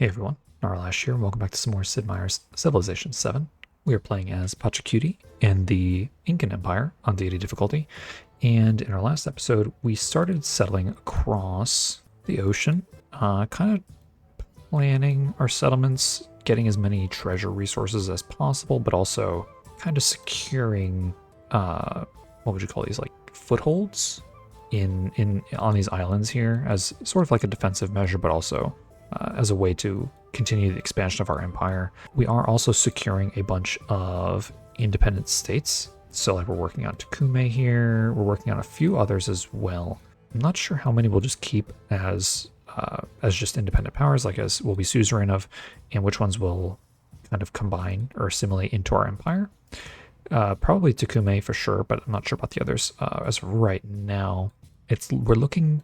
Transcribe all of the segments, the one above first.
Hey everyone, in our last year, welcome back to some more Sid Meier's Civilization 7. We are playing as Pachacuti in the Incan Empire on Deity difficulty, and in our last episode, we started settling across the ocean, kind of planning our settlements, getting as many treasure resources as possible, but also kind of securing, what would you call these, like footholds in on these islands here as sort of like a defensive measure, but also as a way to continue the expansion of our empire. We are also securing a bunch of independent states. So like we're working on Tukume here. We're working on a few others as well. I'm not sure how many we'll just keep as just independent powers, like as will be suzerain of, and which ones will kind of combine or assimilate into our empire. Probably Tukume for sure, but I'm not sure about the others. As of right now, we're looking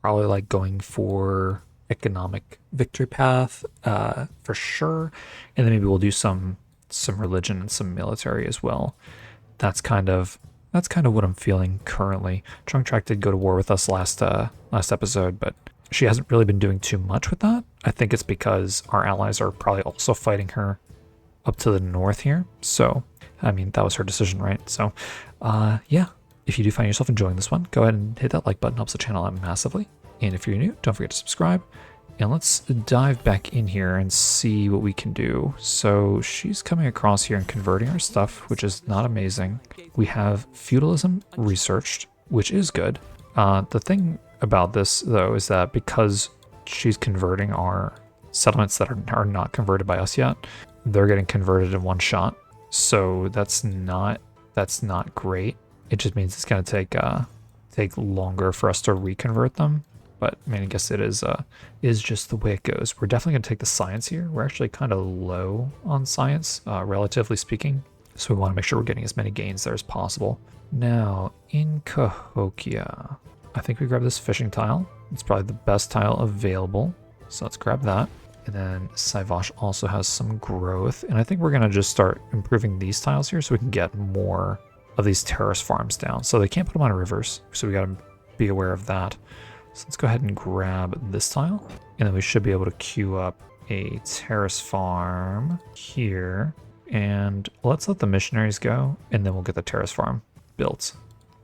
probably like going for economic victory path for sure, and then maybe we'll do some religion and some military as well. That's kind of what I'm feeling currently. Trunk Track did go to war with us last episode, but she hasn't really been doing too much with that. I think it's because our allies are probably also fighting her up to the north here. So I mean, that was her decision, right? So yeah, if you do find yourself enjoying this one, go ahead and hit that like button, helps the channel out massively. And if you're new, don't forget to subscribe. And let's dive back in here and see what we can do. So she's coming across here and converting our stuff, which is not amazing. We have feudalism researched, which is good. The thing about this, though, is that because she's converting our settlements that are not converted by us yet, they're getting converted in one shot. So that's not great. It just means it's going to take longer for us to reconvert them. But I mean, I guess it is just the way it goes. We're definitely going to take the science here. We're actually kind of low on science, relatively speaking. So we want to make sure we're getting as many gains there as possible. Now, in Cahokia, I think we grab this fishing tile. It's probably the best tile available. So let's grab that. And then Saivash also has some growth. And I think we're going to just start improving these tiles here so we can get more of these terrace farms down. So they can't put them on rivers. So we got to be aware of that. So let's go ahead and grab this tile, and then we should be able to queue up a terrace farm here. And let's let the missionaries go, and then we'll get the terrace farm built.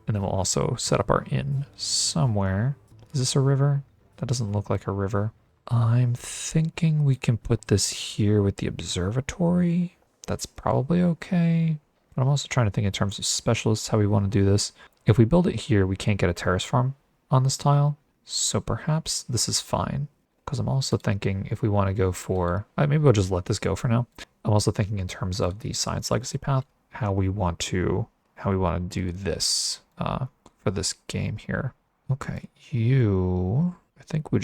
And then we'll also set up our inn somewhere. Is this a river? That doesn't look like a river. I'm thinking we can put this here with the observatory. That's probably okay. But I'm also trying to think in terms of specialists, how we want to do this. If we build it here, we can't get a terrace farm on this tile. So perhaps this is fine, because I'm also thinking if we want to go for, maybe we'll just let this go for now. I'm also thinking in terms of the science legacy path, how we want to do this for this game here. Okay, I think we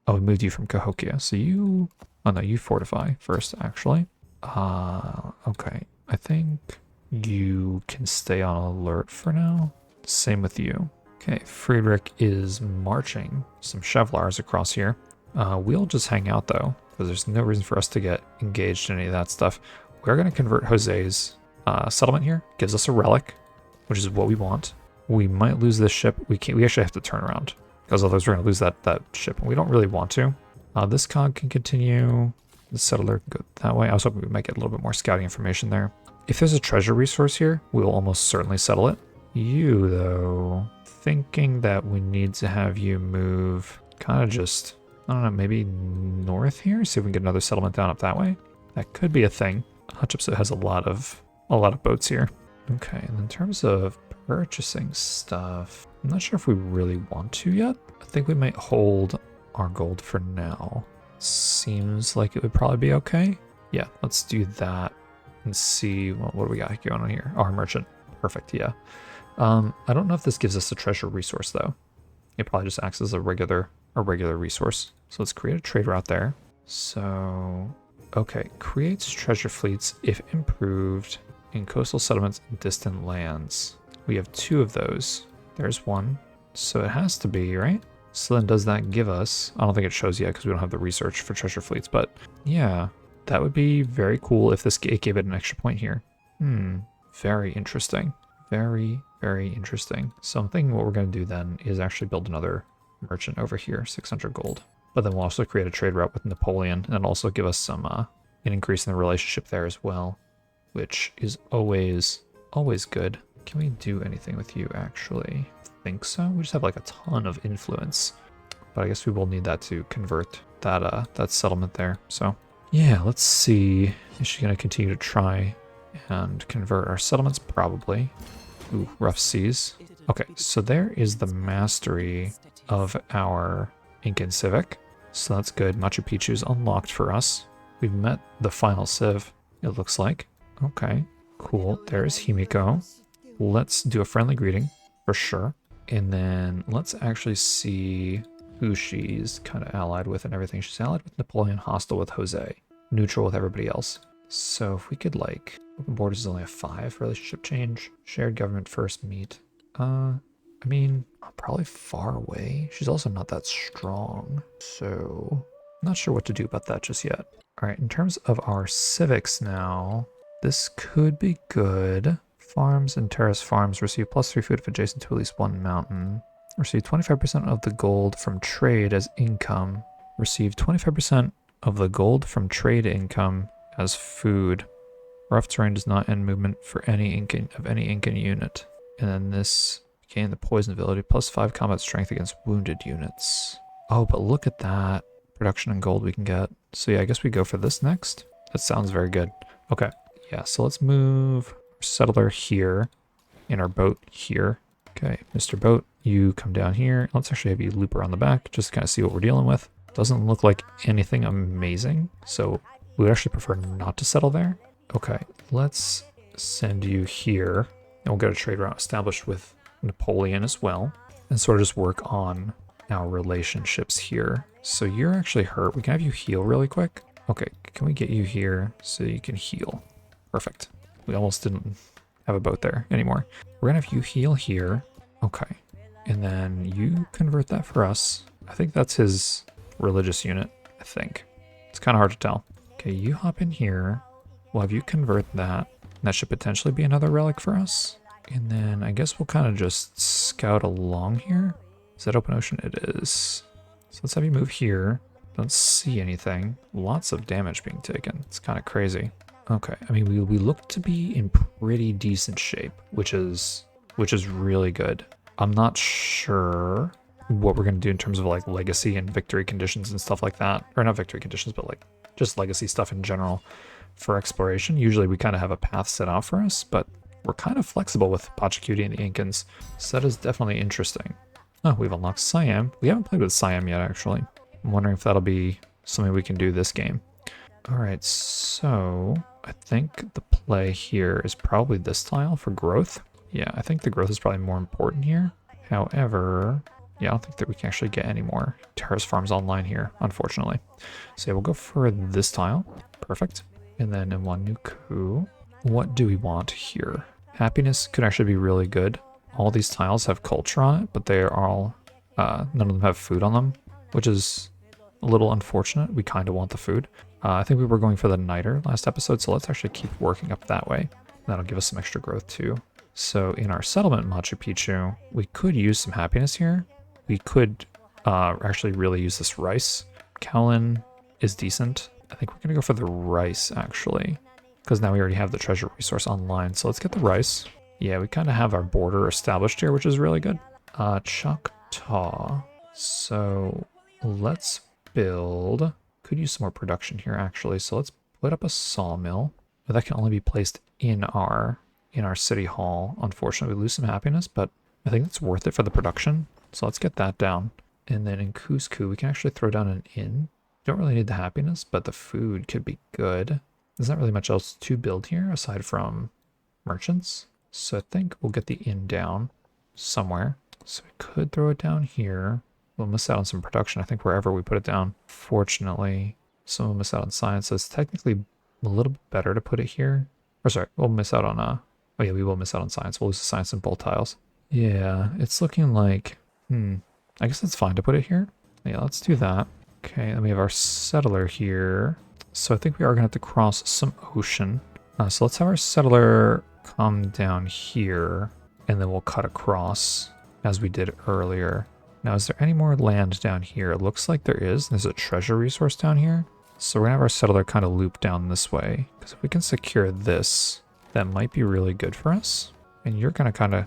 moved you from Cahokia. So you fortify first actually. Okay, I think you can stay on alert for now. Same with you. Okay, Friedrich is marching some Chevlars across here. We'll just hang out though, because there's no reason for us to get engaged in any of that stuff. We're going to convert Jose's settlement here. Gives us a relic, which is what we want. We might lose this ship. We actually have to turn around, because otherwise we're going to lose that ship, and we don't really want to. This cog can continue. The settler can go that way. I was hoping we might get a little bit more scouting information there. If there's a treasure resource here, we will almost certainly settle it. You, though, thinking that we need to have you move kind of just, I don't know, maybe north here? See if we can get another settlement down up that way. That could be a thing. Hatshepsut has a lot of boats here. Okay, and in terms of purchasing stuff, I'm not sure if we really want to yet. I think we might hold our gold for now. Seems like it would probably be okay. Yeah, let's do that and see what do we got going on here. Our merchant. Perfect, yeah. I don't know if this gives us a treasure resource though. It probably just acts as a regular resource. So let's create a trade route there. So, okay, creates treasure fleets if improved in coastal settlements and distant lands. We have 2 of those. There's one. So it has to be, right? So then does that give us, I don't think it shows yet because we don't have the research for treasure fleets, but yeah, that would be very cool if it gave it an extra point here. Very interesting. Very, very interesting. So I'm thinking what we're going to do then is actually build another merchant over here, 600 gold. but then we'll also create a trade route with Napoleon, and it'll also give us some an increase in the relationship there as well, which is always good. Can we do anything with you, actually? I think so. We just have like a ton of influence, but I guess we will need that to convert that settlement there. So yeah, let's see. Is she going to continue to try and convert our settlements? Probably. Ooh, rough seas. Okay, so there is the mastery of our Incan civic. So that's good. Machu Picchu's unlocked for us. We've met the final civ, it looks like. Okay, cool. There's Himiko. Let's do a friendly greeting for sure. And then let's actually see who she's kind of allied with and everything. She's allied with Napoleon, hostile with Jose, neutral with everybody else. So if we could like, open borders is only a 5 relationship change. Shared government first meet. I mean, probably far away. She's also not that strong. So I'm not sure what to do about that just yet. All right, in terms of our civics now, this could be good. Farms and terrace farms receive +3 food if adjacent to at least one mountain. Receive 25% of the gold from trade as income. Receive 25% of the gold from trade income as food. Rough terrain does not end movement for any Incan unit. And then this gain the poison ability, +5 combat strength against wounded units. Oh, but look at that. Production and gold we can get. So yeah, I guess we go for this next. That sounds very good. Okay, yeah, so let's move our settler here and our boat here. Okay, Mr. Boat, you come down here. Let's actually have you loop around the back just to kind of see what we're dealing with. Doesn't look like anything amazing, so we would actually prefer not to settle there. Okay, let's send you here, and we'll get a trade route established with Napoleon as well, and sort of just work on our relationships here. So you're actually hurt. We can have you heal really quick. Okay, can we get you here so you can heal? Perfect. We almost didn't have a boat there anymore. We're gonna have you heal here. Okay, and then you convert that for us. I think that's his religious unit, I think. It's kind of hard to tell. Okay, you hop in here. We'll have you convert that. That should potentially be another relic for us. And then I guess we'll kind of just scout along here. Is that open ocean? It is. So let's have you move here. Don't see anything. Lots of damage being taken. It's kind of crazy. Okay, I mean, we look to be in pretty decent shape, which is really good. I'm not sure what we're going to do in terms of like legacy and victory conditions and stuff like that. Or not victory conditions, but like just legacy stuff in general for exploration. Usually we kind of have a path set out for us, but we're kind of flexible with Pachacuti and the Incans. So that is definitely interesting. Oh, we've unlocked Siam. We haven't played with Siam yet, actually. I'm wondering if that'll be something we can do this game. All right, so I think the play here is probably this tile for growth. Yeah, I think the growth is probably more important here. However, yeah, I don't think that we can actually get any more terrace farms online here, unfortunately. So yeah, we'll go for this tile. Perfect. And then in Wanuku, what do we want here? Happiness could actually be really good. All these tiles have culture on it, but they are all, none of them have food on them, which is a little unfortunate. We kind of want the food. I think we were going for the niter last episode, so let's actually keep working up that way. That'll give us some extra growth too. So in our settlement Machu Picchu, we could use some happiness here. We could actually really use this rice. Kowloon is decent. I think we're going to go for the rice, actually, because now we already have the treasure resource online. So let's get the rice. Yeah, we kind of have our border established here, which is really good. Choctaw. So let's build. Could use some more production here, actually. So let's put up a sawmill. But that can only be placed in our city hall. Unfortunately, we lose some happiness, but I think it's worth it for the production. So let's get that down. And then in Cusco, we can actually throw down an inn. Don't really need the happiness, but the food could be good. There's not really much else to build here aside from merchants. So I think we'll get the inn down somewhere. So we could throw it down here. We'll miss out on some production, I think, wherever we put it down. Fortunately, so we'll miss out on science. So it's technically a little bit better to put it here. Or sorry, we'll miss out on, oh yeah, we will miss out on science. We'll lose the science in both tiles. Yeah, it's looking like, I guess it's fine to put it here. Yeah, let's do that. Okay, then we have our settler here. So I think we are going to have to cross some ocean. So let's have our settler come down here, and then we'll cut across as we did earlier. Now, is there any more land down here? It looks like there is. There's a treasure resource down here. So we're gonna have our settler kind of loop down this way. Because if we can secure this, that might be really good for us. And you're gonna kind of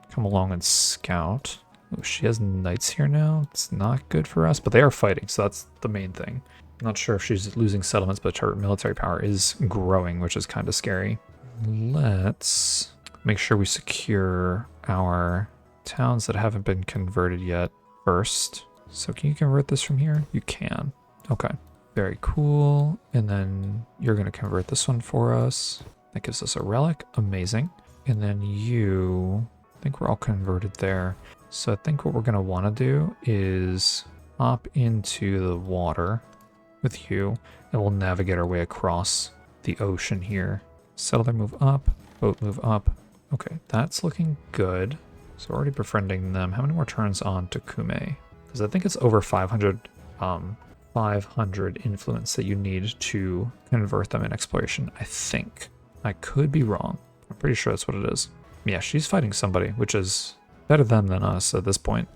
come along and scout. Oh, she has knights here now. It's not good for us, but they are fighting, so that's the main thing. I'm not sure if she's losing settlements, but her military power is growing, which is kind of scary. Let's make sure we secure our towns that haven't been converted yet first. So can you convert this from here? You can. Okay. Very cool. And then you're going to convert this one for us. That gives us a relic. Amazing. And then you, I think we're all converted there. So I think what we're going to want to do is hop into the water with you, and we'll navigate our way across the ocean here. Settler move up, boat move up. Okay, that's looking good. So we're already befriending them. How many more turns on to Kume? Because I think it's over 500 influence that you need to convert them in exploration, I think. I could be wrong. I'm pretty sure that's what it is. Yeah, she's fighting somebody, which is better them than us at this point.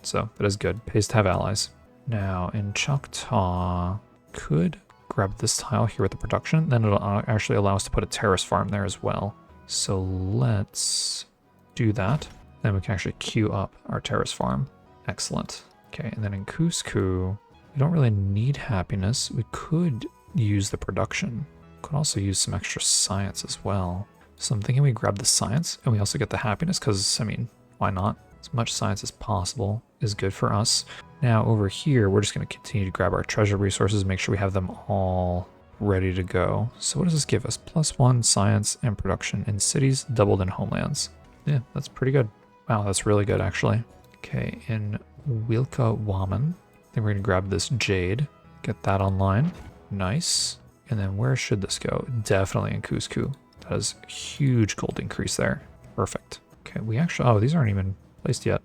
So that is good. Pays to have allies. Now in Choctaw, could grab this tile here with the production. Then it'll actually allow us to put a terrace farm there as well. So let's do that. Then we can actually queue up our terrace farm. Excellent. Okay, and then in Cusco, we don't really need happiness. We could use the production. Could also use some extra science as well. So I'm thinking we grab the science and we also get the happiness because, I mean, why not? As much science as possible is good for us. Now over here, we're just going to continue to grab our treasure resources, make sure we have them all ready to go. So what does this give us? +1 science and production in cities, doubled in homelands. Yeah, that's pretty good. Wow, that's really good actually. Okay, in Wilka Waman, I think we're going to grab this jade, get that online. Nice. And then where should this go? Definitely in Cusco. That is a huge gold increase there. Perfect. Okay, we actually, oh, these aren't even placed yet.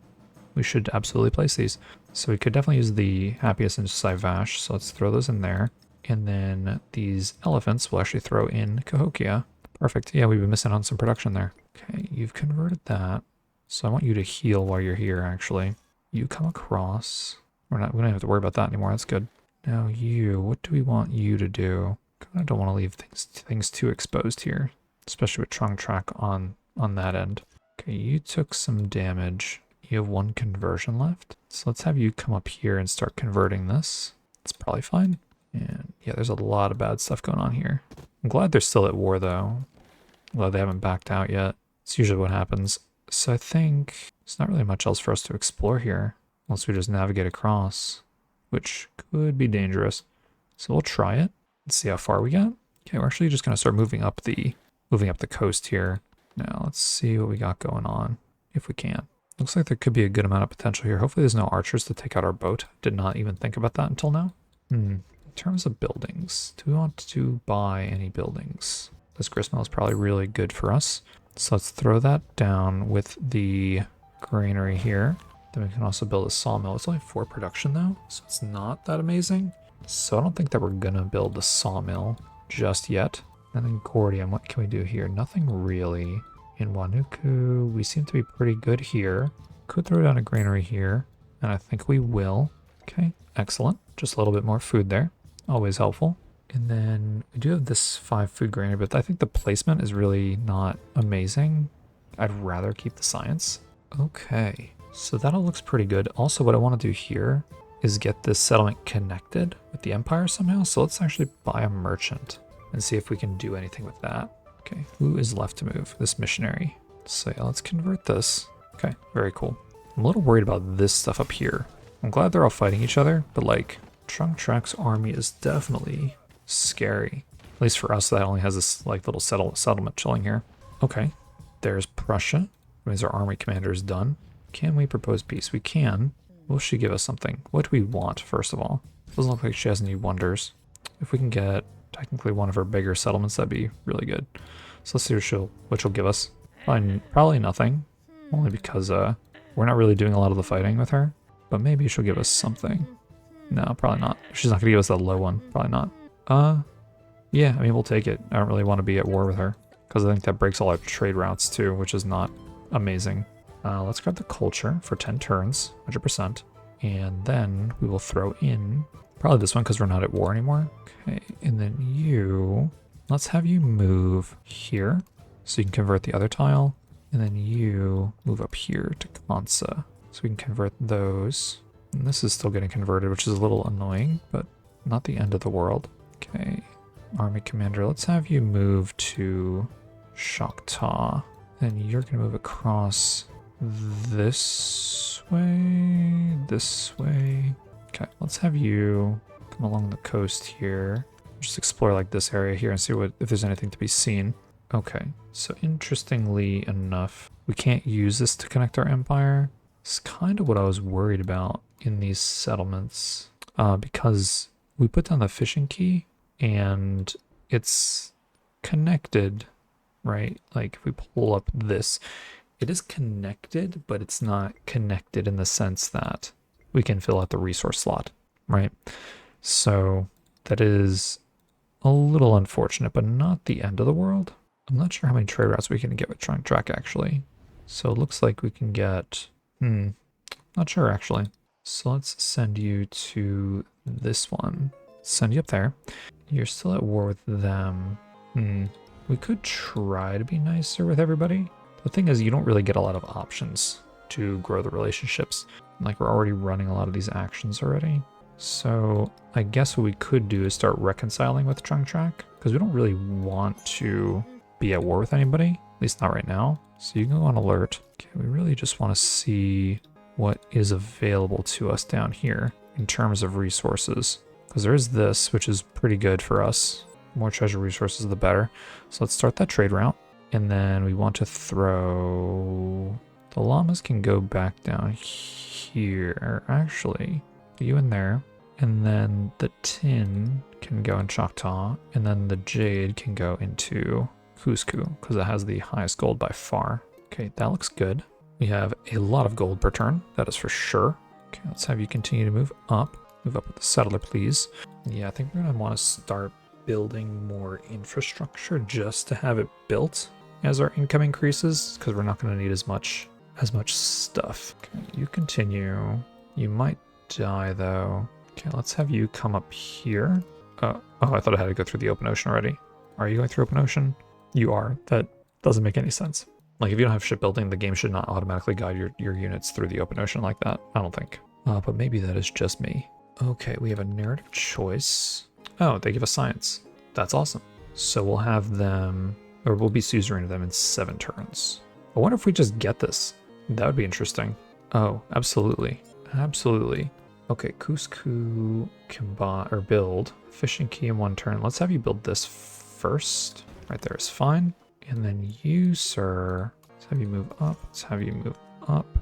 We should absolutely place these. So we could definitely use the happiest in Saivash. So let's throw those in there. And then these elephants we'll actually throw in Cahokia. Perfect. Yeah, we've been missing on some production there. Okay, you've converted that. So I want you to heal while you're here, actually. You come across. We don't have to worry about that anymore. That's good. Now you, what do we want you to do? I don't want to leave things too exposed here, especially with Trung Track on that end. Okay, you took some damage. You have 1 conversion left. So let's have you come up here and start converting this. It's probably fine. And yeah, there's a lot of bad stuff going on here. I'm glad they're still at war though. I'm glad they haven't backed out yet. It's usually what happens. So I think there's not really much else for us to explore here, unless we just navigate across, which could be dangerous. So we'll try it and see how far we get. Okay, we're actually just gonna start moving up the coast here. Now let's see what we got going on, if we can. Looks like there could be a good amount of potential here. Hopefully there's no archers to take out our boat. Did not even think about that until now. In terms of buildings, do we want to buy any buildings? This gristmill is probably really good for us. So let's throw that down with the granary here. Then we can also build a sawmill. It's only 4 production though, so it's not that amazing. So I don't think that we're gonna build a sawmill just yet. And then Gordium, what can we do here? Nothing really. In Wanuku, we seem to be pretty good here. Could throw down a granary here, and I think we will. Okay, excellent. Just a little bit more food there. Always helpful. And then we do have this 5 food granary, but I think the placement is really not amazing. I'd rather keep the science. Okay, so that all looks pretty good. Also, what I want to do here is get this settlement connected with the Empire somehow. So let's actually buy a merchant and see if we can do anything with that. Okay, who is left to move? This missionary. So yeah, let's convert this. Okay, very cool. I'm a little worried about this stuff up here. I'm glad they're all fighting each other, but like, Trung Track's army is definitely scary. At least for us, that only has this like little settlement chilling here. Okay, there's Prussia. That means our army commander is done. Can we propose peace? We can. Will she give us something? What do we want, first of all? Doesn't look like she has any wonders. If we can get technically one of her bigger settlements, that'd be really good. So let's see what she'll give us. Probably nothing, only because we're not really doing a lot of the fighting with her. But maybe she'll give us something. No, probably not. She's not gonna give us that low one. Probably not. Yeah, I mean, we'll take it. I don't really want to be at war with her because I think that breaks all our trade routes too, which is not amazing. Let's grab the culture for 10 turns, 100%. And then we will throw in probably this one because we're not at war anymore. Okay, and then you, let's have you move here so you can convert the other tile. And then you move up here to Kansa so we can convert those. And this is still getting converted, which is a little annoying, but not the end of the world. Okay, Army Commander, let's have you move to Choctaw. Then you're going to move across this way, this way. Okay, let's have you come along the coast here. Just explore like this area here and see if there's anything to be seen. Okay, so interestingly enough, we can't use this to connect our empire. It's kind of what I was worried about in these settlements, because we put down the fishing key and it's connected, right? Like if we pull up this, it is connected, but it's not connected in the sense that we can fill out the resource slot, right? So that is a little unfortunate, but not the end of the world. I'm not sure how many trade routes we can get with Trunk Track actually. So it looks like we can get, not sure actually. So let's send you to this one. Send you up there. You're still at war with them. We could try to be nicer with everybody. The thing is, you don't really get a lot of options to grow the relationships. Like we're already running a lot of these actions already. So I guess what we could do is start reconciling with Trunk Track because we don't really want to be at war with anybody, at least not right now. So you can go on alert. Okay, we really just want to see what is available to us down here in terms of resources. Because there is this, which is pretty good for us. More treasure resources, the better. So let's start that trade route. And then we want to throw... The llamas can go back down here. Actually, you in there. And then the tin can go in Choctaw. And then the jade can go into Cusco, because it has the highest gold by far. Okay, that looks good. We have a lot of gold per turn, that is for sure. Okay, let's have you continue to move up. Move up with the settler, please. Yeah, I think we're going to want to start building more infrastructure just to have it built as our income increases, because we're not going to need as much stuff. Okay, you continue. You might die, though. Okay, let's have you come up here. Oh, I thought I had to go through the open ocean already. Are you going through open ocean? You are. That doesn't make any sense. Like, if you don't have shipbuilding, the game should not automatically guide your units through the open ocean like that. I don't think. But maybe that is just me. Okay, we have a narrative choice. Oh, they give us science. That's awesome. So we'll have them, or we'll be suzerain them in 7 turns. I wonder if we just get this. That would be interesting. Oh, absolutely. Absolutely. Okay, Cusco can buy, or build. Fishing key in 1 turn. Let's have you build this first. Right there is fine. And then you, sir, let's have you move up. Let's have you move up.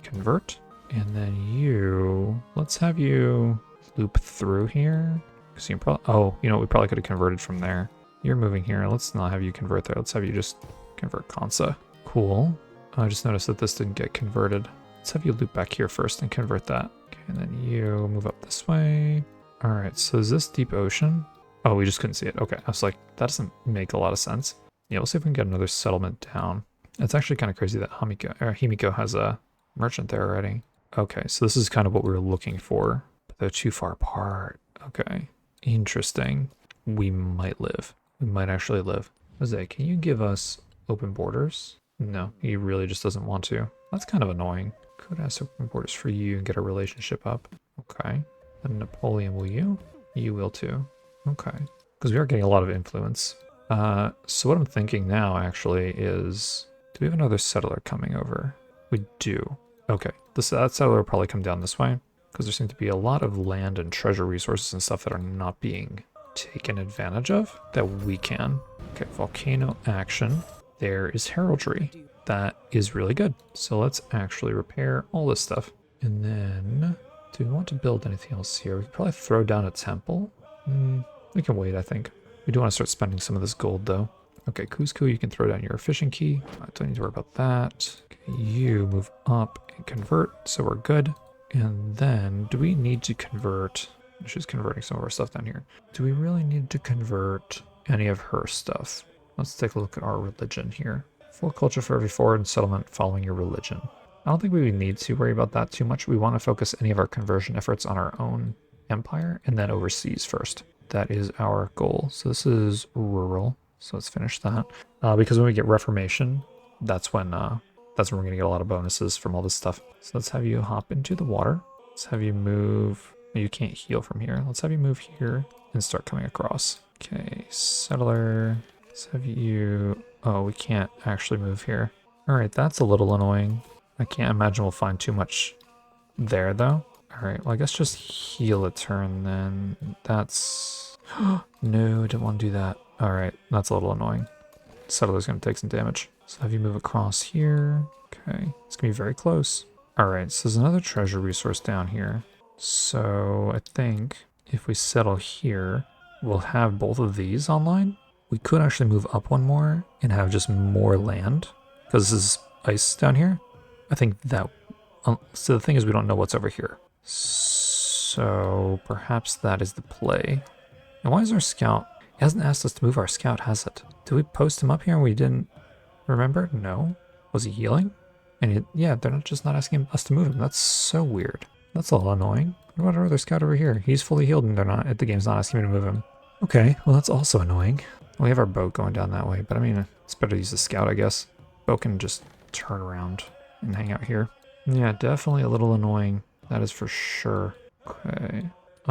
Convert. And then you, let's have you loop through here. So you probably, oh, you know, we probably could have converted from there. You're moving here. Let's not have you convert there. Let's have you just convert Kansa. Cool. I just noticed that this didn't get converted. Let's have you loop back here first and convert that. Okay, and then you move up this way. All right, so is this deep ocean? Oh, we just couldn't see it. Okay, I was like, that doesn't make a lot of sense. Yeah, we'll see if we can get another settlement down. It's actually kind of crazy that Himiko has a merchant there already. Okay, so this is kind of what we were looking for, but they're too far apart. Okay, interesting. We might live. We might actually live. Jose, can you give us open borders? No, he really just doesn't want to. That's kind of annoying. Could ask open borders for you and get a relationship up. Okay. And Napoleon, will you? You will too. Okay. Because we are getting a lot of influence. So what I'm thinking now actually is, do we have another settler coming over? We do. Okay. That settler will probably come down this way, because there seem to be a lot of land and treasure resources and stuff that are not being taken advantage of that we can. Okay, volcano action. There is heraldry. That is really good. So let's actually repair all this stuff. And then, do we want to build anything else here? We could probably throw down a temple. We can wait, I think. We do want to start spending some of this gold, though. Okay, Cusco, you can throw down your fishing key. I don't need to worry about that. Okay, you move up and convert, so we're good. And then, do we need to convert? She's converting some of our stuff down here. Do we really need to convert any of her stuff? Let's take a look at our religion here. 4 culture for every foreign settlement following your religion. I don't think we need to worry about that too much. We want to focus any of our conversion efforts on our own empire and then overseas first. That is our goal. So this is rural. So let's finish that. Because when we get Reformation, that's when we're gonna get a lot of bonuses from all this stuff. So let's have you hop into the water. Let's have you move. You can't heal from here. Let's have you move here and start coming across. Okay, settler. Let's have you. Oh, we can't actually move here. All right, that's a little annoying. I can't imagine we'll find too much there though. All right, well I guess just heal a turn then. That's no, didn't want to do that. All right, that's a little annoying. Settler's gonna take some damage. So have you move across here. Okay, it's gonna be very close. All right, so there's another treasure resource down here. So I think if we settle here, we'll have both of these online. We could actually move up one more and have just more land because this is ice down here. I think that, so the thing is we don't know what's over here. So perhaps that is the play. And why is our scout, he hasn't asked us to move our scout, has it? Did we post him up here and we didn't remember? No. Was he healing? And yeah, they're just not asking us to move him. That's so weird. That's a little annoying. What about our other scout over here? He's fully healed and the game's not asking me to move him. Okay, well that's also annoying. We have our boat going down that way, but I mean, it's better to use the scout, I guess. Boat can just turn around and hang out here. Yeah, definitely a little annoying. That is for sure. Okay.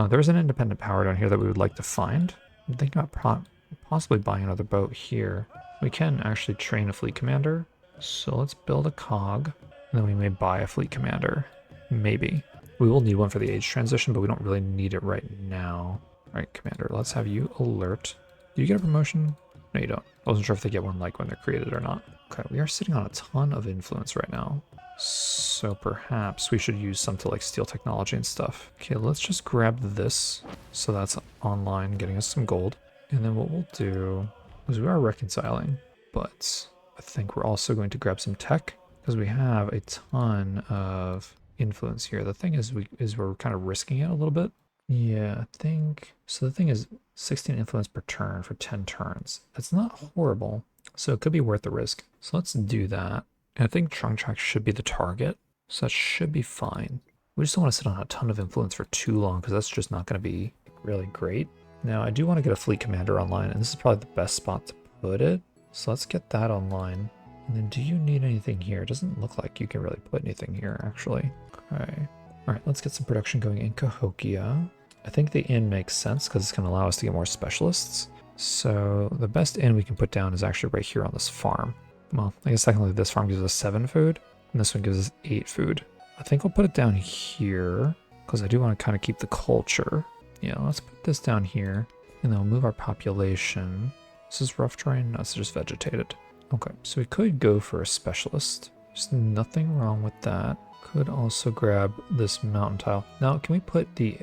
There's an independent power down here that we would like to find. I'm thinking about possibly buying another boat here. We can actually train a fleet commander. So let's build a cog, and then we may buy a fleet commander. Maybe. We will need one for the age transition, but we don't really need it right now. All right, commander, let's have you alert. Do you get a promotion? No, you don't. I wasn't sure if they get one like when they're created or not. Okay, we are sitting on a ton of influence right now. So perhaps we should use some to like steal technology and stuff. Okay, let's just grab this. So that's online, getting us some gold. And then what we'll do is we are reconciling, but I think we're also going to grab some tech because we have a ton of influence here. The thing is we're kind of risking it a little bit. Yeah, I think so. The thing is 16 influence per turn for 10 turns. That's not horrible. So it could be worth the risk. So let's do that. And I think trunk track should be the target. So that should be fine. We just don't want to sit on a ton of influence for too long because that's just not going to be really great. Now I do want to get a fleet commander online, and this is probably the best spot to put it. So let's get that online. And then do you need anything here? It doesn't look like you can really put anything here, actually. Okay. All right, let's get some production going in Cahokia. I think the inn makes sense because it's going to allow us to get more specialists. So the best inn we can put down is actually right here on this farm. Well, I guess technically this farm gives us 7 food, and this one gives us 8 food. I think we'll put it down here because I do want to kind of keep the culture. Yeah, let's put this down here, and then we'll move our population. This is rough terrain. No, it's just vegetated. Okay, so we could go for a specialist. There's nothing wrong with that. Could also grab this mountain tile. Now, can we put the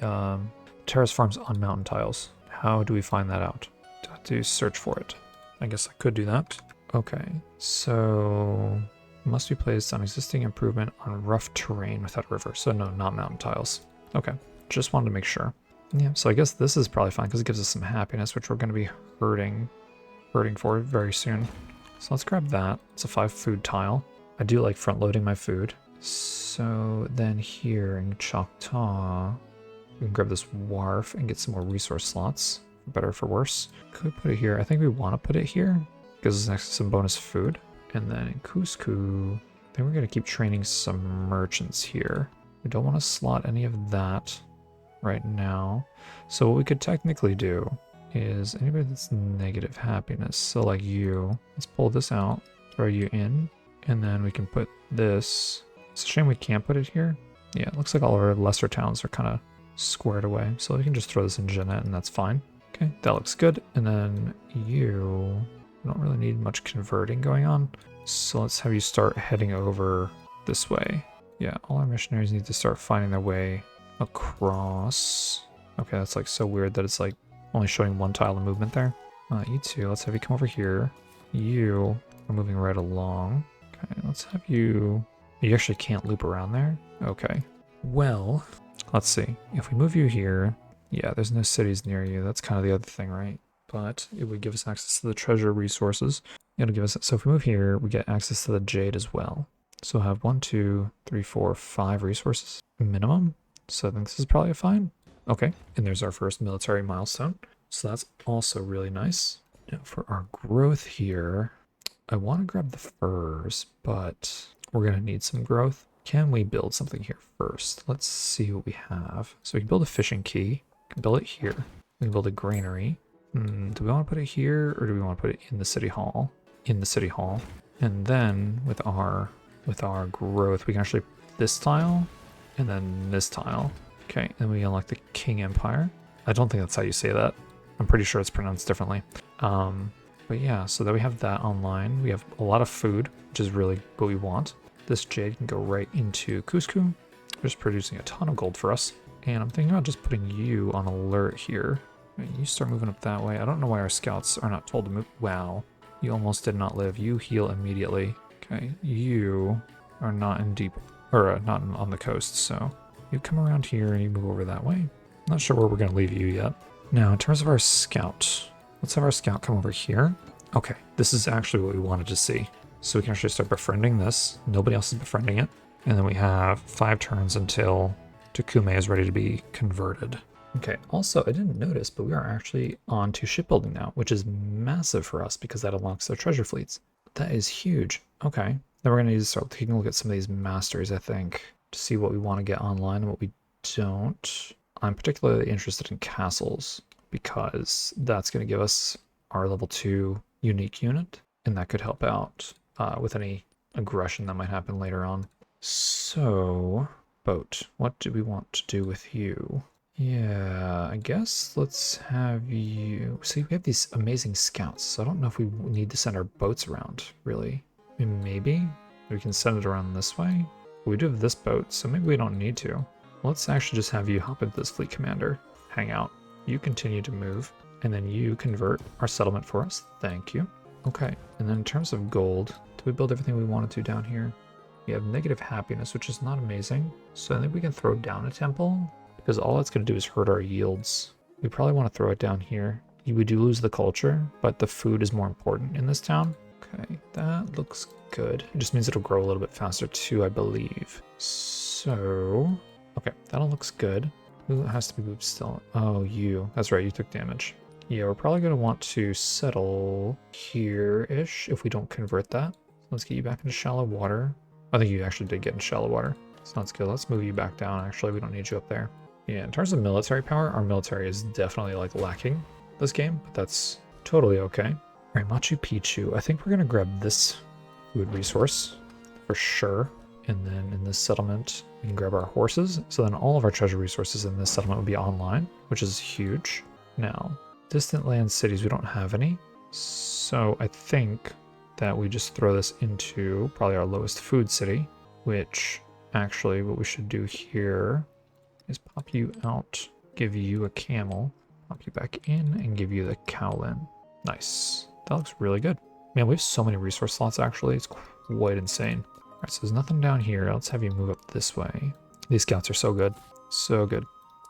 terrace farms on mountain tiles? How do we find that out? Do I have to search for it? I guess I could do that. Okay, so must be placed on existing improvement on rough terrain without a river. So no, not mountain tiles. Okay, just wanted to make sure. Yeah, so I guess this is probably fine because it gives us some happiness, which we're going to be hurting for very soon. So let's grab that. It's a 5 food tile. I do like front loading my food. So then here in Choctaw, we can grab this wharf and get some more resource slots, for better or for worse. Could put it here. I think we want to put it here because it's next to some bonus food. And then in Cusco, then we're going to keep training some merchants here. We don't want to slot any of that right now. So what we could technically do is anybody that's negative happiness. So like you, let's pull this out, throw you in, and then we can put this. It's a shame we can't put it here. Yeah, it looks like all of our lesser towns are kind of squared away. So we can just throw this in Jeanette and that's fine. Okay, that looks good. And then you don't really need much converting going on. So let's have you start heading over this way. Yeah, all our missionaries need to start finding their way across. Okay, that's like so weird that it's like only showing one tile of movement there. You two, let's have you come over here. You are moving right along. Okay, let's have you... You actually can't loop around there? Okay. Well, let's see. If we move you here, yeah, there's no cities near you. That's kind of the other thing, right? But it would give us access to the treasure resources. It'll give us... So if we move here, we get access to the jade as well. So we'll have 1, 2, 3, 4, 5 resources minimum. So I think this is probably a fine. Okay, and there's our first military milestone. So that's also really nice. Now for our growth here, I want to grab the furs, but we're going to need some growth. Can we build something here first? Let's see what we have. So we can build a fishing quay. We can build it here. We can build a granary. Do we want to put it here or do we want to put it in the city hall? In the city hall. And then with our growth, we can actually this tile and then this tile. Okay, and we unlock the King Empire. I don't think that's how you say that. I'm pretty sure it's pronounced differently. But yeah, so that we have that online. We have a lot of food, which is really what we want. This jade can go right into Cusco, just producing a ton of gold for us. And I'm thinking about just putting you on alert here. You start moving up that way. I don't know why our scouts are not told to move. Wow, you almost did not live. You heal immediately. Okay, you are not in deep, or not on the coast, so you come around here and you move over that way. Not sure where we're going to leave you yet. Now, in terms of our scout, let's have our scout come over here. Okay, this is actually what we wanted to see. So we can actually start befriending this. Nobody else is befriending it. And then we have 5 turns until Tukume is ready to be converted. Okay, also, I didn't notice, but we are actually on to shipbuilding now, which is massive for us because that unlocks their treasure fleets. That is huge. Okay, then we're going to need to start taking a look at some of these masters, I think, to see what we want to get online and what we don't. I'm particularly interested in castles because that's going to give us our level 2 unique unit, and that could help out with any aggression that might happen later on. So, boat, what do we want to do with you? Yeah, I guess let's have you... See, we have these amazing scouts, so I don't know if we need to send our boats around, really. I mean, maybe we can send it around this way. We do have this boat, so maybe we don't need to. Let's actually just have you hop into this fleet commander, hang out. You continue to move, and then you convert our settlement for us. Thank you. Okay, and then in terms of gold, do we build everything we wanted to down here? We have negative happiness, which is not amazing. So I think we can throw down a temple, because all that's going to do is hurt our yields. We probably want to throw it down here. We do lose the culture, but the food is more important in this town. Okay, that looks good. It just means it'll grow a little bit faster too, I believe. So, okay, that all looks good. Who has to be moved still? Oh, you. That's right, you took damage. Yeah, we're probably going to want to settle here-ish if we don't convert that. So let's get you back into shallow water. I think you actually did get in shallow water. Sounds good. Let's move you back down. Actually, we don't need you up there. Yeah, in terms of military power, our military is definitely like lacking this game, but that's totally okay. All right, Machu Picchu. I think we're going to grab this food resource for sure. And then in this settlement, we can grab our horses. So then all of our treasure resources in this settlement would be online, which is huge. Now, distant land cities, we don't have any. So I think that we just throw this into probably our lowest food city, which actually what we should do here is pop you out, give you a camel, pop you back in, and give you the cowlin. Nice. That looks really good. Man, we have so many resource slots actually. It's quite insane. All right, so there's nothing down here. Let's have you move up this way. These scouts are so good. So good.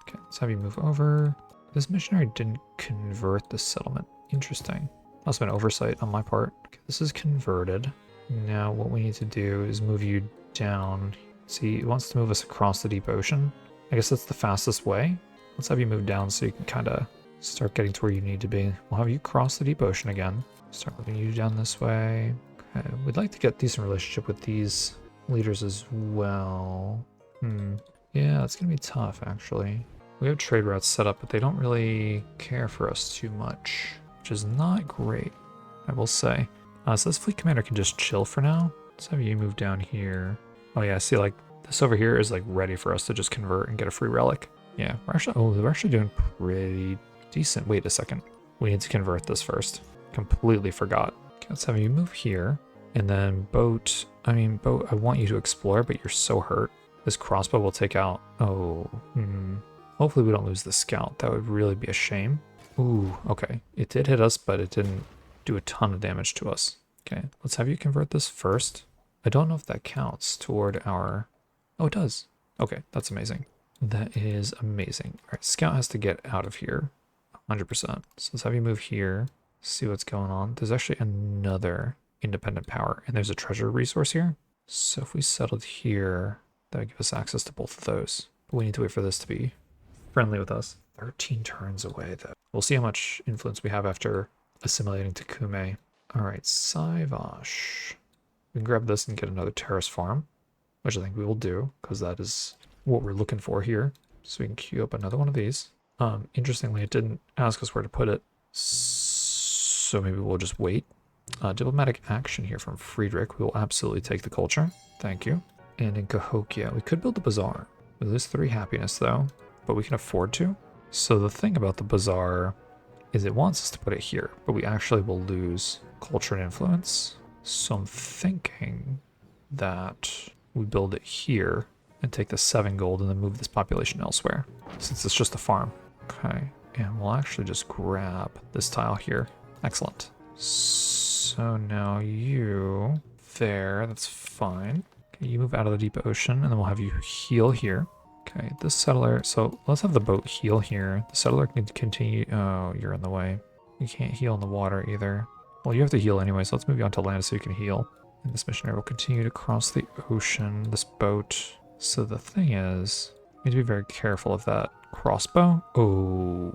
Okay, let's have you move over. This missionary didn't convert the settlement. Interesting. Must have been oversight on my part. Okay, this is converted. Now what we need to do is move you down. See, it wants to move us across the deep ocean. I guess that's the fastest way. Let's have you move down so you can kind of start getting to where you need to be. We'll have you cross the deep ocean again. Start moving you down this way. Okay, we'd like to get a decent relationship with these leaders as well. Yeah, it's going to be tough, actually. We have trade routes set up, but they don't really care for us too much, which is not great, I will say. So this fleet commander can just chill for now. Let's have you move down here. Oh yeah, see, like, this over here is like ready for us to just convert and get a free relic. Yeah, we're actually doing pretty decent. Wait a second. We need to convert this first. Completely forgot. Okay, let's have you move here. And then boat, I want you to explore, but you're so hurt. This crossbow will take out, hopefully we don't lose the scout. That would really be a shame. Ooh, okay. It did hit us, but it didn't do a ton of damage to us. Okay, let's have you convert this first. I don't know if that counts toward our... Oh, it does. Okay, that's amazing. That is amazing. All right, scout has to get out of here. 100%. So let's have you move here. See what's going on. There's actually another independent power, and there's a treasure resource here. So if we settled here, that would give us access to both of those. But we need to wait for this to be friendly with us. 13 turns away, though. We'll see how much influence we have after assimilating to Kume. All right, Saivash. We can grab this and get another terrace farm, which I think we will do, because that is what we're looking for here. So we can queue up another one of these. Interestingly, it didn't ask us where to put it, so maybe we'll just wait. Diplomatic action here from Friedrich. We will absolutely take the culture. Thank you. And in Cahokia, we could build the bazaar. We lose 3 happiness, though, but we can afford to. So the thing about the bazaar is it wants us to put it here, but we actually will lose culture and influence. So I'm thinking that we build it here and take the 7 gold and then move this population elsewhere, since it's just a farm. Okay, and we'll actually just grab this tile here. Excellent. So now you there, that's fine. Okay, you move out of the deep ocean, and then we'll have you heal here. Okay, this settler, so let's have the boat heal here. The settler can continue, oh, you're in the way. You can't heal in the water either. Well, you have to heal anyway, so let's move you onto land so you can heal. And this missionary will continue to cross the ocean, this boat. So the thing is, we need to be very careful of that crossbow. Oh,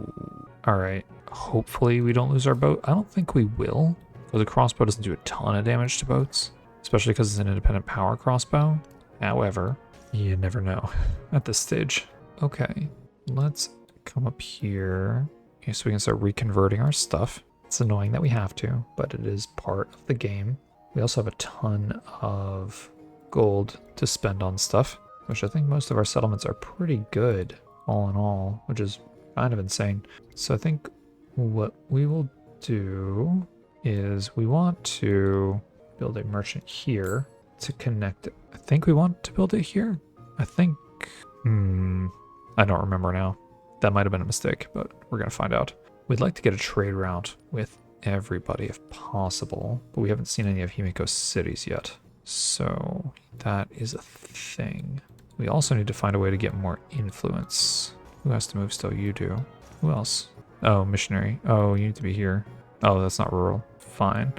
all right. Hopefully we don't lose our boat. I don't think we will, because the crossbow doesn't do a ton of damage to boats, especially because it's an independent power crossbow. However, you never know at this stage. Okay, let's come up here. Okay, so we can start reconverting our stuff. It's annoying that we have to, but it is part of the game. We also have a ton of gold to spend on stuff, which I think most of our settlements are pretty good all in all, which is kind of insane. So I think what we will do is we want to build a merchant here to connect it. I think we want to build it here. I think, I don't remember now. That might have been a mistake, but we're going to find out. We'd like to get a trade route with everybody if possible, but we haven't seen any of Himiko's cities yet. So that is a thing. We also need to find a way to get more influence. Who has to move still? You do. Who else? Oh, missionary. Oh, you need to be here. Oh, that's not rural. Fine.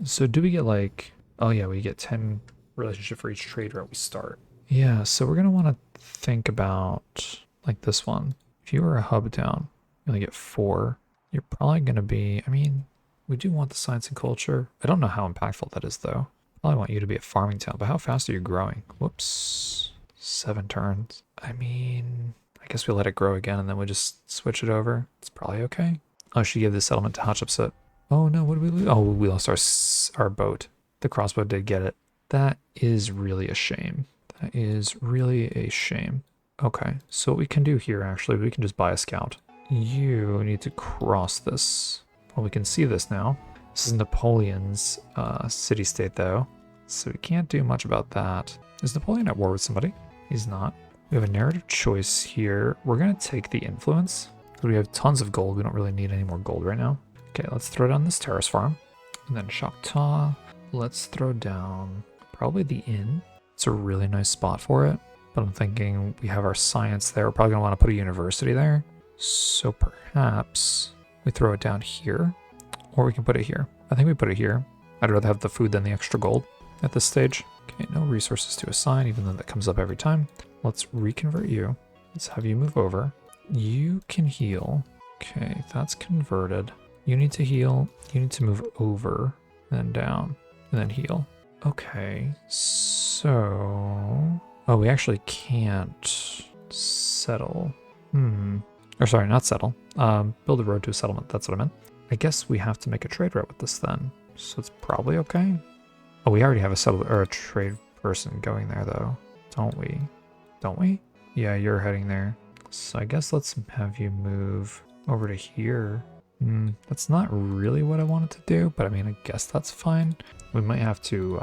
So do we get like, oh yeah, we get 10 relationship for each trade route we start. Yeah, so we're going to want to think about like this one. If you were a hub town, you only get 4. You're probably going to be, I mean, we do want the science and culture. I don't know how impactful that is though. Probably want you to be a farming town, but how fast are you growing? Whoops. 7 turns. I mean, I guess we'll let it grow again and then we just switch it over. It's probably okay. Oh, she gave the settlement to Hatshepsut. Oh no, what did we lose? Oh, we lost our boat. The crossbow did get it. That is really a shame. That is really a shame. Okay, so what we can do here, actually, we can just buy a scout. You need to cross this. Well, we can see this now. This is Napoleon's city-state, though, so we can't do much about that. Is Napoleon at war with somebody? He's not. We have a narrative choice here. We're going to take the influence. We have tons of gold. We don't really need any more gold right now. Okay, let's throw down this terrace farm. And then Choctaw. Let's throw down probably the inn. It's a really nice spot for it. But I'm thinking we have our science there. We're probably going to want to put a university there. So perhaps we throw it down here. Or we can put it here. I think we put it here. I'd rather have the food than the extra gold at this stage. Okay, no resources to assign, even though that comes up every time. Let's reconvert you. Let's have you move over. You can heal. Okay, that's converted. You need to heal. You need to move over, and then down, and then heal. Okay, so... Oh, we actually can't settle. Or sorry, not settle. Build a road to a settlement, that's what I meant. I guess we have to make a trade route with this then. So it's probably okay. Oh, we already have a settler or a trade person going there though, don't we? Don't we? Yeah, you're heading there. So I guess let's have you move over to here. That's not really what I wanted to do, but I mean, I guess that's fine. We might have to,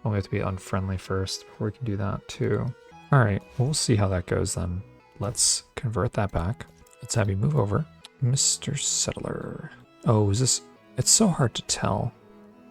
we have to be unfriendly first before we can do that too. All right, we'll see how that goes then. Let's convert that back. Let's have you move over. Mr. Settler. Oh, is this, it's so hard to tell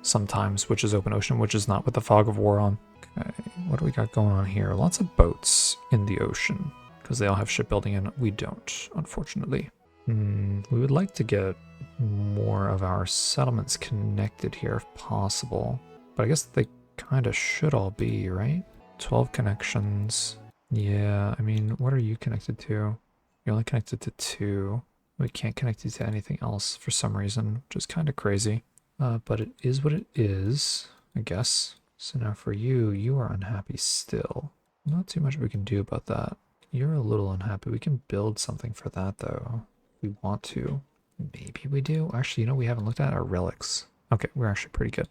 sometimes which is open ocean, which is not with the fog of war on. Okay, what do we got going on here? Lots of boats in the ocean because they all have shipbuilding and we don't, unfortunately. We would like to get more of our settlements connected here if possible, but I guess they Kinda should all be, right? 12 connections. Yeah, I mean, what are you connected to? You're only connected to 2. We can't connect you to anything else for some reason, which is kind of crazy. But it is what it is, I guess. So now for you, you are unhappy still. Not too much we can do about that. You're a little unhappy. We can build something for that, though. If we want to. Maybe we do. Actually, we haven't looked at our relics. Okay, we're actually pretty good.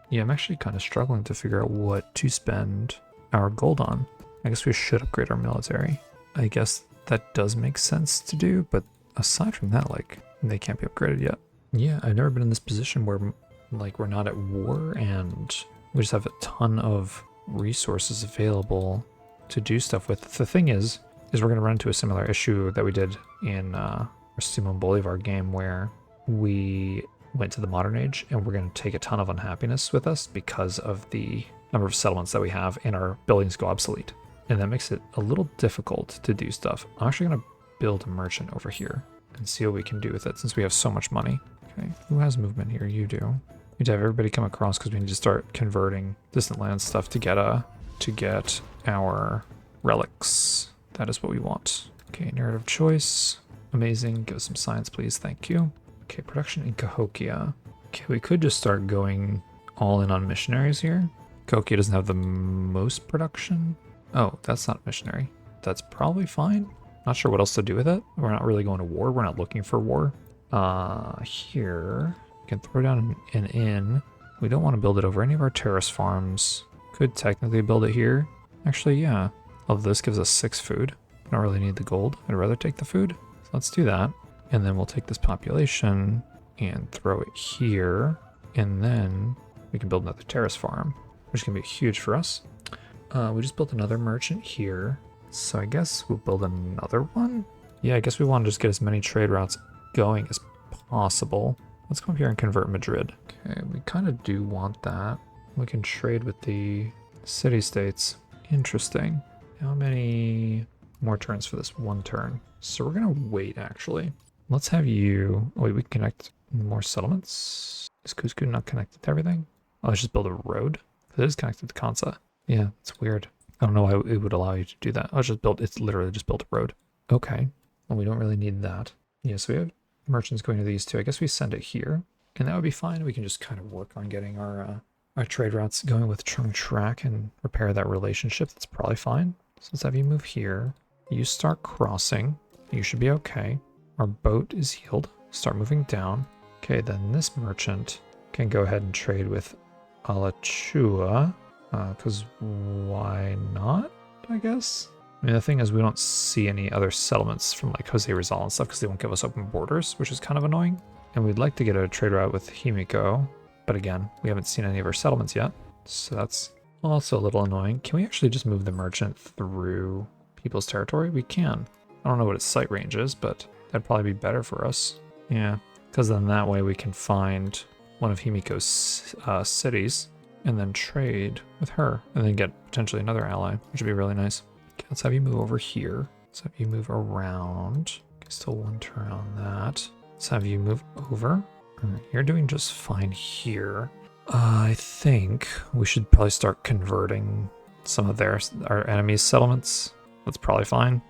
Yeah, I'm actually kind of struggling to figure out what to spend our gold on. I guess we should upgrade our military. I guess that does make sense to do, but aside from that, they can't be upgraded yet. Yeah, I've never been in this position where, we're not at war and we just have a ton of resources available to do stuff with. The thing is we're going to run into a similar issue that we did in our Simon Bolivar game, where we went to the modern age and we're going to take a ton of unhappiness with us because of the number of settlements that we have and our buildings go obsolete. And that makes it a little difficult to do stuff. I'm actually going to build a merchant over here and see what we can do with it since we have so much money. Okay, who has movement here? You do. We need to have everybody come across because we need to start converting distant land stuff to get our relics. That is what we want. Okay, narrative choice. Amazing. Give us some science, please. Thank you. Okay, production in Cahokia. Okay, we could just start going all in on missionaries here. Cahokia doesn't have the most production. Oh, that's not a missionary. That's probably fine. Not sure what else to do with it. We're not really going to war. We're not looking for war. Here, we can throw down an inn. We don't want to build it over any of our terrace farms. Could technically build it here. Actually, yeah. Although this gives us 6 food. I don't really need the gold. I'd rather take the food. So let's do that. And then we'll take this population and throw it here. And then we can build another terrace farm, which can be huge for us. We just built another merchant here. So I guess we'll build another one. Yeah, I guess we want to just get as many trade routes going as possible. Let's come up here and convert Madrid. Okay, we kind of do want that. We can trade with the city-states. Interesting. How many more turns for this? 1 turn. So we're going to wait, actually. Let's have you... Oh, wait, we can connect more settlements. Is Cusco not connected to everything? Oh, let's just build a road. It is connected to Kansa. Yeah, it's weird. I don't know why it would allow you to do that. It's literally just built a road. Okay. Well, we don't really need that. Yeah, so we have merchants going to these 2. I guess we send it here, and that would be fine. We can just kind of work on getting our trade routes going with Trung Track and repair that relationship. That's probably fine. So let's have you move here. You start crossing. You should be okay. Our boat is healed. Start moving down. Okay, then this merchant can go ahead and trade with Alachua. Because why not, I guess? I mean, the thing is, we don't see any other settlements from Jose Rizal and stuff because they won't give us open borders, which is kind of annoying. And we'd like to get a trade route with Himiko, but again, we haven't seen any of our settlements yet, so that's also a little annoying. Can we actually just move the merchant through people's territory? We can. I don't know what its site range is, but that'd probably be better for us. Yeah, because then that way we can find one of Himiko's cities and then trade with her, and then get potentially another ally, which would be really nice. Okay, let's have you move over here. Let's have you move around. Okay, still 1 turn on that. Let's have you move over. You're doing just fine here. I think we should probably start converting some of our enemies' settlements. That's probably fine.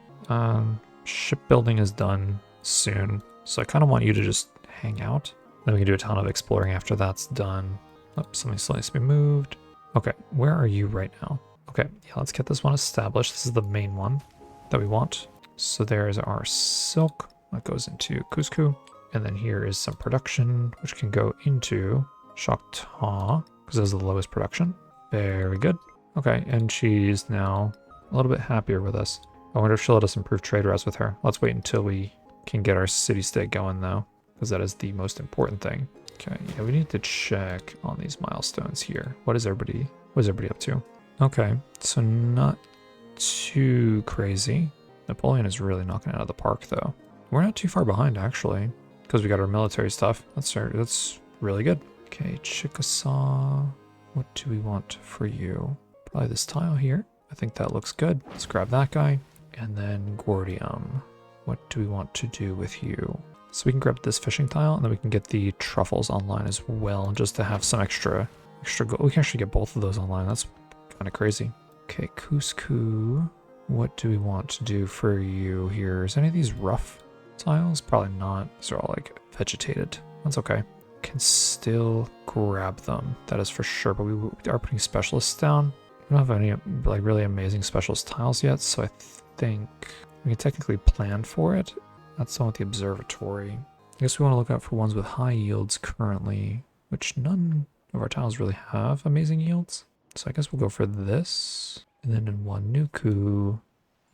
Shipbuilding is done soon, so I kind of want you to just hang out. Then we can do a ton of exploring after that's done. Oh, something still needs to be moved. Okay, where are you right now? Okay, yeah, let's get this one established. This is the main one that we want. So there's our silk that goes into Cusco. And then here is some production, which can go into Choctaw, because this is the lowest production. Very good. Okay, and she's now a little bit happier with us. I wonder if she'll let us improve trade routes with her. Let's wait until we can get our city-state going, though, because that is the most important thing. Okay, yeah, we need to check on these milestones here. What is everybody up to? Okay, so not too crazy. Napoleon is really knocking it out of the park, though. We're not too far behind, actually, because we got our military stuff. That's really good. Okay, Chickasaw. What do we want for you? Probably this tile here. I think that looks good. Let's grab that guy. And then Gordium. What do we want to do with you? So we can grab this fishing tile, and then we can get the truffles online as well, just to have some extra extra gold. We can actually get both of those online. That's kind of crazy. Okay, Cusco. What do we want to do for you here? Is any of these rough tiles? Probably not. These are all like vegetated. That's okay. Can still grab them. That is for sure. But we are putting specialists down. We don't have any like really amazing specialist tiles yet, so I think we can technically plan for it. That's the one with the observatory. I guess we want to look out for ones with high yields currently, which none of our tiles really have amazing yields. So I guess we'll go for this. And then in Wanuku,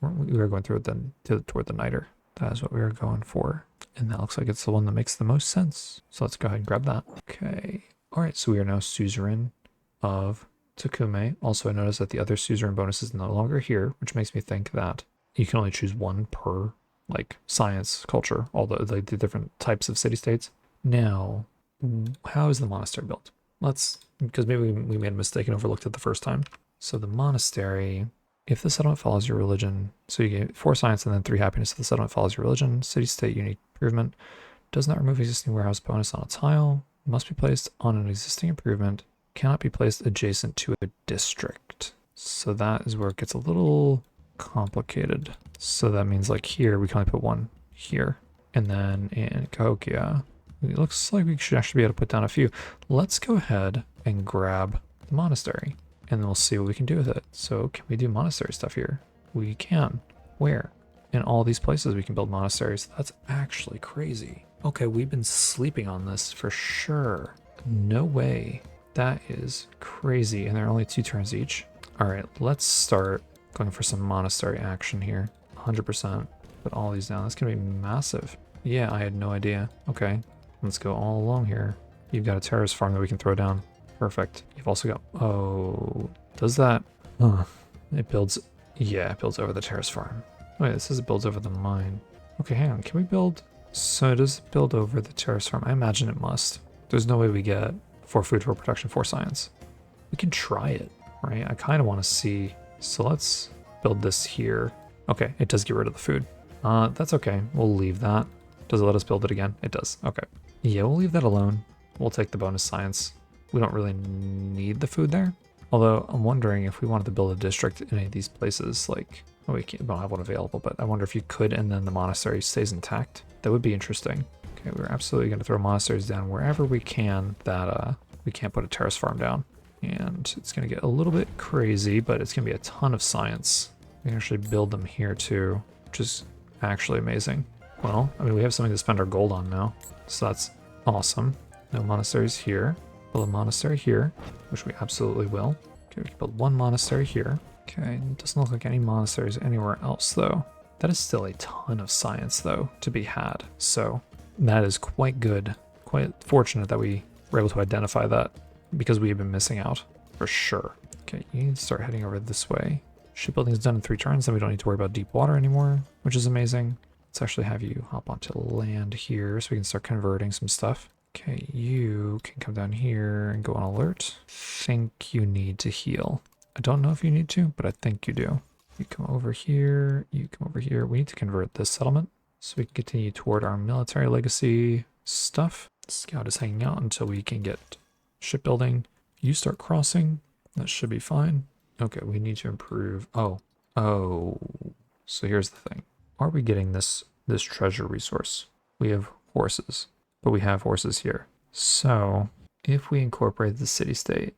we were going through it then toward the Niter. That is what we were going for. And that looks like it's the one that makes the most sense. So let's go ahead and grab that. Okay. All right, so we are now suzerain of Takume. Also, I noticed that the other suzerain bonus is no longer here, which makes me think that you can only choose one per like science, culture, all the different types of city-states. Now, how is the monastery built? Because maybe we made a mistake and overlooked it the first time. So the monastery, if the settlement follows your religion, so you get 4 science and then 3 happiness if the settlement follows your religion, city-state unique improvement, does not remove existing warehouse bonus on a tile, must be placed on an existing improvement, cannot be placed adjacent to a district. So that is where it gets a little complicated. So that means like here, we can only put 1 here. And then in Cahokia, it looks like we should actually be able to put down a few. Let's go ahead and grab the monastery and then we'll see what we can do with it. So can we do monastery stuff here? We can. Where? In all these places we can build monasteries. That's actually crazy. Okay, we've been sleeping on this for sure. No way. That is crazy. And there are only 2 turns each. All right, let's start going for some monastery action here. 100%. Put all these down. That's going to be massive. Yeah, I had no idea. Okay, let's go all along here. You've got a terrorist farm that we can throw down. Perfect. You've also got... Oh, does that... It builds... Yeah, it builds over the terrace farm. Wait, this says it builds over the mine. Okay, hang on. Can we build... So does it build over the terrace farm? I imagine it must. There's no way we get 4 food, 4 production, 4 science. We can try it, right? I kind of want to see... So let's build this here. Okay, it does get rid of the food. That's okay. We'll leave that. Does it let us build it again? It does. Okay. Yeah, we'll leave that alone. We'll take the bonus science. We don't really need the food there. Although I'm wondering if we wanted to build a district in any of these places, like, oh, we don't have one available, but I wonder if you could and then the monastery stays intact. That would be interesting. Okay, we're absolutely going to throw monasteries down wherever we can that we can't put a terrace farm down. And it's going to get a little bit crazy, but it's going to be a ton of science. We can actually build them here too, which is actually amazing. Well, I mean, we have something to spend our gold on now, so that's awesome. No monasteries here. Build a monastery here, which we absolutely will. Okay, we can build 1 monastery here. Okay, it doesn't look like any monasteries anywhere else though. That is still a ton of science though to be had. So that is quite good. Quite fortunate that we were able to identify that because we have been missing out for sure. Okay, you need to start heading over this way. Shipbuilding is done in 3 turns, then we don't need to worry about deep water anymore, which is amazing. Let's actually have you hop onto land here so we can start converting some stuff. Okay, you can come down here and go on alert. Think you need to heal. I don't know if you need to, but I think you do. You come over here, you come over here. We need to convert this settlement so we can continue toward our military legacy stuff. Scout is hanging out until we can get shipbuilding. You start crossing. That should be fine. Okay, we need to improve. Oh. So here's the thing. Are we getting this treasure resource? We have horses, but we have horses here. So if we incorporate the city-state,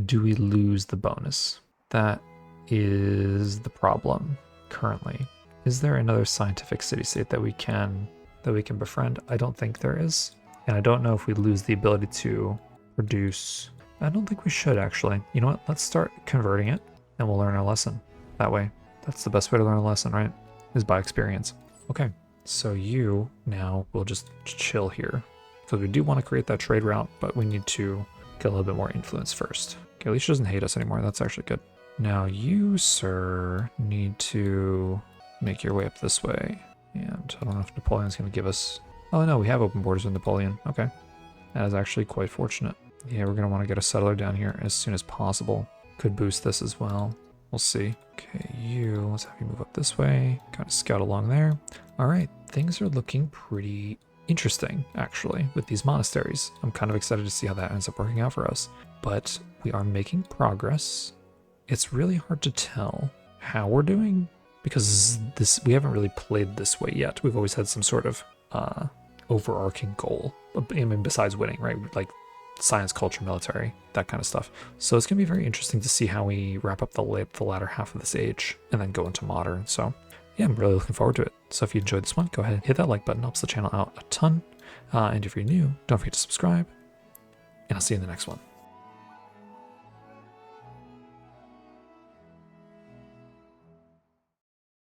do we lose the bonus? That is the problem currently. Is there another scientific city-state that we can befriend? I don't think there is. And I don't know if we lose the ability to produce. I don't think we should actually. You know what? Let's start converting it and we'll learn our lesson. That way, that's the best way to learn a lesson, right? Is by experience. Okay, so you now will just chill here because we do want to create that trade route, but we need to get a little bit more influence first. Okay, at least she doesn't hate us anymore. That's actually good. Now you, sir, need to make your way up this way. And I don't know if Napoleon's going to give us... Oh no, we have open borders with Napoleon. Okay, that is actually quite fortunate. Yeah, we're going to want to get a settler down here as soon as possible. Could boost this as well. We'll see. Okay, let's have you move up this way. Kind of scout along there. All right, things are looking pretty interesting, actually, with these monasteries. I'm kind of excited to see how that ends up working out for us. But we are making progress. It's really hard to tell how we're doing because we haven't really played this way yet. We've always had some sort of overarching goal. I mean, besides winning, right? Like science, culture, military, that kind of stuff. So it's going to be very interesting to see how we wrap up the latter half of this age and then go into modern. So yeah, I'm really looking forward to it. So if you enjoyed this one, go ahead and hit that like button. It helps the channel out a ton. And if you're new, don't forget to subscribe. And I'll see you in the next one.